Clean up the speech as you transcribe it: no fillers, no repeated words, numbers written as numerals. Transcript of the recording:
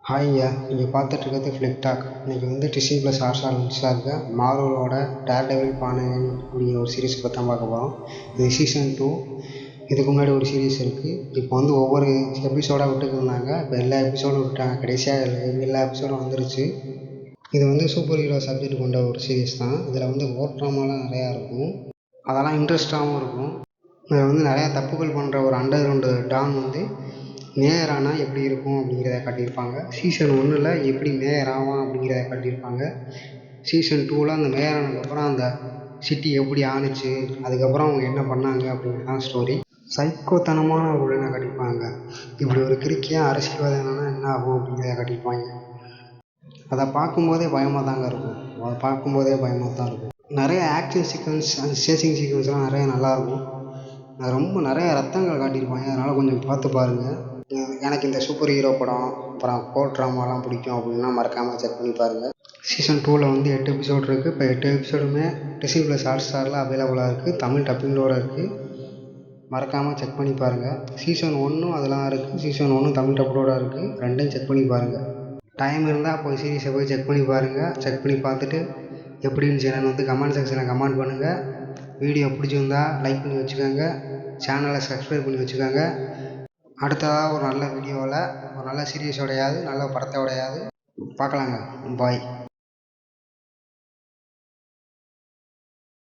ஹாய்யா, நீங்கள் பார்த்துட்ருக்கிறது flick talk. இன்றைக்கி வந்து டிஸ்னி ப்ளஸ் ஹாட்ஸ்டார் ரிலீஸாக இருக்க மார்வலோட டேர்டெவில் பாண்டியன் அப்படிங்கிற ஒரு சீரிஸ் பற்றி தான் பார்க்க போகிறோம். இது சீசன் 2. இதுக்கு முன்னாடி ஒரு சீரிஸ் இருக்குது. இப்போ வந்து ஒவ்வொரு எபிசோடாக விட்டுட்டு இருந்தாங்க. இப்போ எல்லா எபிசோடும் விட்டாங்க. கடைசியாக எல்லா எபிசோடும் வந்துருச்சு. இது வந்து சூப்பர் ஹீரோ சப்ஜெக்ட் கொண்ட ஒரு சீரிஸ் தான். இதில் வந்து ஓட் ட்ராமாலாம் நிறையா இருக்கும். அதெல்லாம் இன்ட்ரெஸ்டாகவும் இருக்கும். இதில் வந்து நிறையா தப்புகள் பண்ணுற ஒரு அண்டர் கிரவுண்டு டான் வந்து மேயர் ஆனால் எப்படி இருக்கும் அப்படிங்கிறத காட்டியிருப்பாங்க. சீசன் 1ல் எப்படி மேயர் ஆவான் அப்படிங்கிறத காட்டியிருப்பாங்க. சீசன் 2ல் அந்த மேயர் ஆனதுக்கப்புறம் அந்த சிட்டி எப்படி ஆணுச்சு, அதுக்கப்புறம் அவங்க என்ன பண்ணாங்க அப்படிங்கிறது தான் ஸ்டோரி. சைக்கோத்தனமான ஒரு வில்லனை காட்டியிருப்பாங்க. இப்படி ஒரு கிறுக்கியாக அரசியல்வாதினா என்ன ஆகும் அப்படிங்கிறத காட்டியிருப்பாங்க. அதை பார்க்கும்போதே பயமாக தாங்க இருக்கும். அதை பார்க்கும்போதே பயமாக தான் இருக்கும். நிறைய ஆக்ஷன் சீக்வன்ஸ் அந்த சேசிங் சீக்வன்ஸ்லாம் நிறைய நல்லாயிருக்கும். ரொம்ப நிறைய ரத்தங்கள் காட்டியிருப்பாங்க. அதனால் கொஞ்சம் பார்த்து பாருங்கள். எனக்கு இந்த சூப்பர் ஹீரோ படம் அப்புறம் கோர்ட் ட்ராமாலாம் பிடிக்கும் அப்படின்னா மறக்காமல் செக் பண்ணி பாருங்கள். சீசன் 2ல் வந்து 8 எபிசோட் இருக்குது. இப்போ 8 எபிசோடுமே டிஸ்னி ப்ளஸ் ஹாட்ஸ்டாரில் அவைலபிளாக இருக்குது. தமிழ் டப்பிங்கோடு இருக்குது. மறக்காமல் செக் பண்ணி பாருங்கள். சீசன் 1ம் அதெல்லாம் இருக்குது. சீசன் 1 தமிழ் டப்போடு இருக்குது. ரெண்டையும் செக் பண்ணி பாருங்கள். டைம் இருந்தால் போய் சீரிஸை போய் செக் பண்ணி பாருங்கள். செக் பண்ணி பார்த்துட்டு எப்படி இருந்துச்சு என்னென்னு வந்து கமெண்ட் செக்ஷனில் கமெண்ட் பண்ணுங்கள். வீடியோ பிடிச்சிருந்தா லைக் பண்ணி வச்சுக்கோங்க. சேனலை சப்ஸ்கிரைப் பண்ணி வச்சுக்கோங்க. அடுத்ததாக ஒரு நல்ல வீடியோவில் ஒரு நல்ல சீரியஸோடையாவது நல்ல படத்தோடையாவது பார்க்கலாங்க. பாய்.